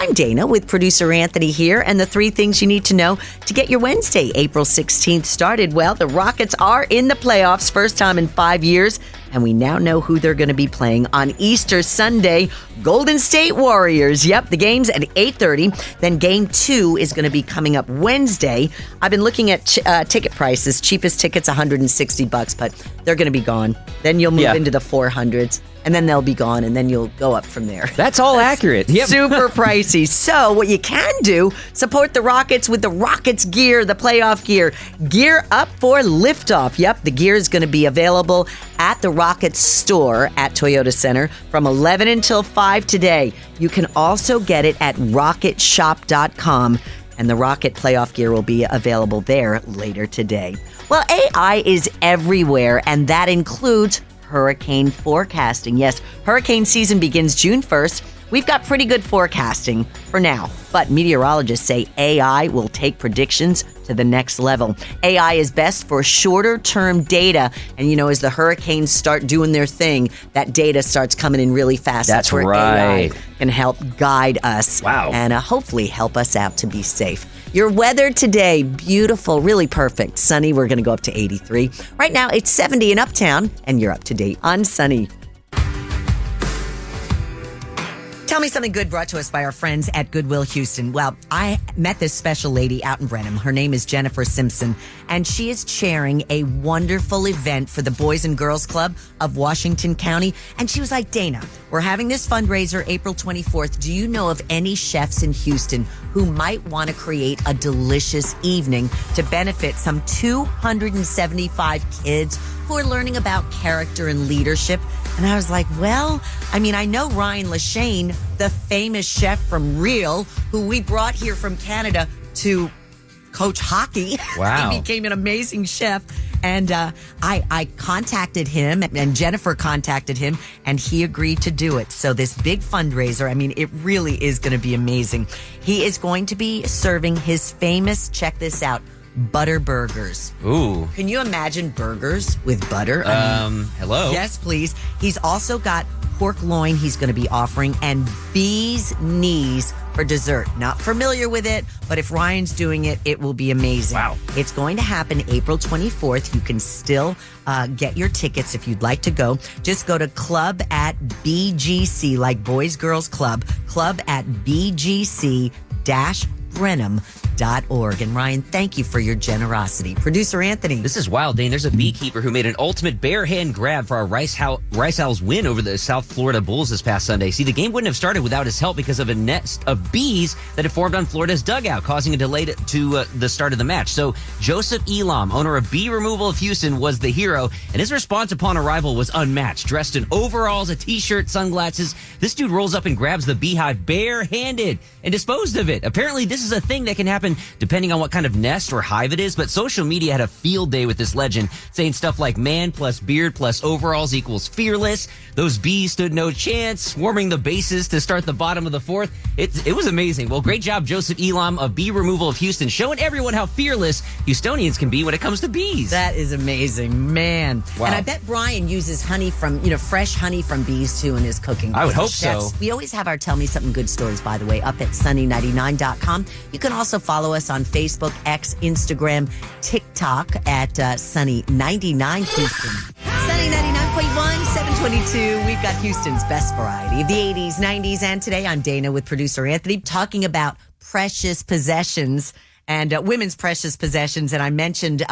I'm Dana with producer Anthony here, and the 3 things you need to know to get your Wednesday, April 16th started. Well, the Rockets are in the playoffs, first time in 5 years, and we now know who they're going to be playing on Easter Sunday. Golden State Warriors. Yep, the game's at 8:30. Then game 2 is going to be coming up Wednesday. I've been looking at ticket prices. Cheapest tickets, $160, but they're going to be gone. Then you'll move into the 400s. And then they'll be gone, and then you'll go up from there. That's all accurate. Yep. Super pricey. So what you can do, support the Rockets with the Rockets gear, the playoff gear. Gear up for liftoff. Yep, the gear is going to be available at the Rockets store at Toyota Center from 11 until 5 today. You can also get it at rocketshop.com, and the Rocket playoff gear will be available there later today. Well, AI is everywhere, and that includes hurricane forecasting. Yes, hurricane season begins June 1st. We've got pretty good forecasting for now, but meteorologists say AI will take predictions to the next level. AI is best for shorter term data, and as the hurricanes start doing their thing, that data starts coming in really fast. That's where right. AI can help guide us. Wow. And hopefully help us out to be safe. Your weather today, beautiful, really perfect. Sunny, we're going to go up to 83. Right now, it's 70 in Uptown, and you're up to date on Sunny. Tell me something good brought to us by our friends at Goodwill Houston. Well, I met this special lady out in Brenham. Her name is Jennifer Simpson, and she is chairing a wonderful event for the Boys and Girls Club of Washington County. And she was like, Dana, we're having this fundraiser April 24th. Do you know of any chefs in Houston who might want to create a delicious evening to benefit some 275 kids who are learning about character and leadership? And I was like, well, I know Ryan Lashane, the famous chef from Real, who we brought here from Canada to coach hockey. Wow. He became an amazing chef. And I contacted him, and Jennifer contacted him, and he agreed to do it. So this big fundraiser, it really is going to be amazing. He is going to be serving his famous, check this out, butter burgers. Ooh. Can you imagine burgers with butter? Hello? Yes, please. He's also got pork loin he's going to be offering, and bee's knees for dessert. Not familiar with it, but if Ryan's doing it, it will be amazing. Wow. It's going to happen April 24th. You can still get your tickets if you'd like to go. Just go to Club at BGC, like Boys Girls Club, Club at BGC-Brenham.org. And Ryan, thank you for your generosity. Producer Anthony. This is wild, Dane. There's a beekeeper who made an ultimate bare hand grab for our Rice Owls win over the South Florida Bulls this past Sunday. See, the game wouldn't have started without his help because of a nest of bees that had formed on Florida's dugout, causing a delay to the start of the match. So Joseph Elam, owner of Bee Removal of Houston, was the hero, and his response upon arrival was unmatched. Dressed in overalls, a t-shirt, sunglasses, this dude rolls up and grabs the beehive barehanded and disposed of it. Apparently, this is a thing that can happen depending on what kind of nest or hive it is, but social media had a field day with this legend, saying stuff like man plus beard plus overalls equals fearless. Those bees stood no chance, swarming the bases to start the bottom of the fourth. It was amazing. Well, great job, Joseph Elam of Bee Removal of Houston, showing everyone how fearless Houstonians can be when it comes to bees. That is amazing, man. Wow. And I bet Brian uses honey from, fresh honey from bees too in his cooking. I would hope Chefs, so. We always have our Tell Me Something Good stories, by the way, up at sunny99.com. You can also follow us on Facebook, X, Instagram, TikTok at Sunny99 Houston. Sunny 99.1, 722. We've got Houston's best variety of the 80s, 90s, and today I'm Dana with producer Anthony talking about precious possessions and women's precious possessions. And I mentioned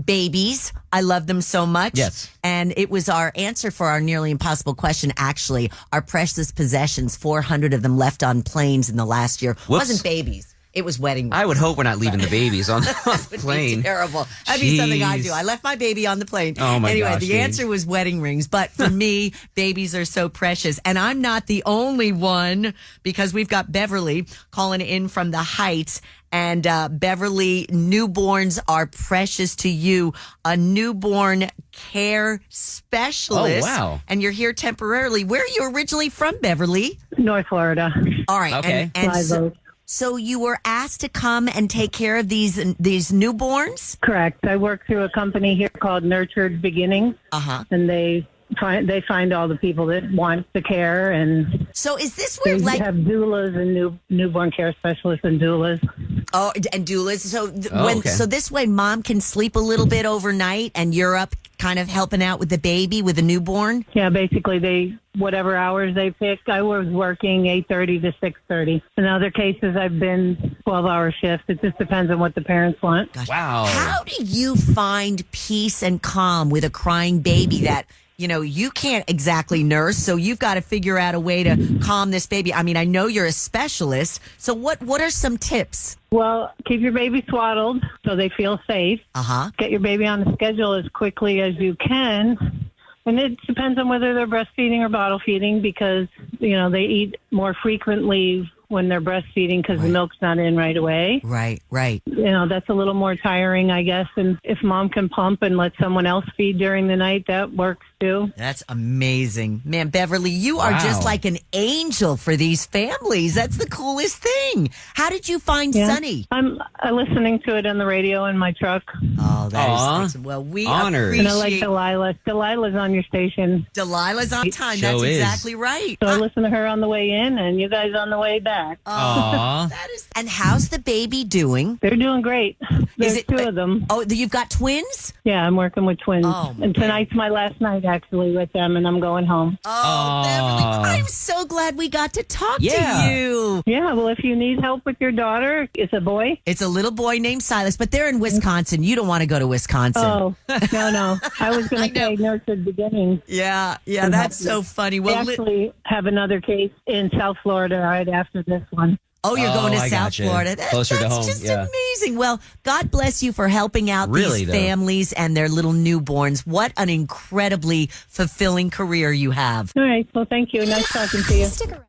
babies. I love them so much. Yes. And it was our answer for our nearly impossible question, actually. Our precious possessions, 400 of them left on planes in the last year. Whoops. Wasn't babies. It was wedding rings. I would hope we're not leaving the babies on the Would plane. be terrible. That'd be something I do. I left my baby on the plane. Oh my anyway, gosh, the dude. answer was wedding rings. But for me, babies are so precious. And I'm not the only one, because we've got Beverly calling in from the Heights. And Beverly, newborns are precious to you. A newborn care specialist. Oh, wow. And you're here temporarily. Where are you originally from, Beverly? North Florida. All right. Okay. And Live Oak. so you were asked to come and take care of these newborns? Correct. I work through a company here called Nurtured Beginnings, Uh-huh. and they they find all the people that want the care, and So is this they where have doulas and newborn care specialists and doulas. Oh, and doulas. So okay. so this way, mom can sleep a little bit overnight, and you're up, kind of helping out with the baby, with the newborn. Yeah, basically whatever hours they pick. I was working 8:30 to 6:30. In other cases, I've been 12-hour shifts. It just depends on what the parents want. Gosh. Wow. How do you find peace and calm with a crying baby that, you can't exactly nurse, so you've got to figure out a way to calm this baby? I mean, I know you're a specialist, so what are some tips? Well, keep your baby swaddled so they feel safe. Uh-huh. Get your baby on the schedule as quickly as you can. And it depends on whether they're breastfeeding or bottle feeding, because, they eat more frequently when they're breastfeeding because the milk's not in right away. Right. That's a little more tiring, I guess. And if mom can pump and let someone else feed during the night, that works too. That's amazing. Man, Beverly, you are Wow. just like an angel for these families. That's the coolest thing. How did you find Sunny? I'm listening to it on the radio in my truck. Oh, that Aw. is well, we Honored. And I like appreciate Delilah. Delilah's on your station. Delilah's on time. Show That's is. exactly right. So I listen to her on the way in and you guys on the way back. Aw. That is. And how's the baby doing? They're doing great. There's two of them. Oh, you've got twins? Yeah, I'm working with twins. Oh, and tonight's my last night actually with them, and I'm going home. Oh, Aw. Beverly, I'm so glad we got to talk Yeah. to you. Yeah, well, if you need help with your daughter, it's a boy. It's a little boy named Silas, but they're in Wisconsin. You don't want to go to Wisconsin. Oh, no. I was going I to know. say nurtured beginning. Yeah, that's so funny. We Well, actually have another case in South Florida right after this one. oh, you're going to I South gotcha. Florida. Closer to that's home, just yeah. amazing. Well, God bless you for helping out Really, these though. families and their little newborns. What an incredibly fulfilling career you have. All right, well, thank you. Nice talking to you. Stick around.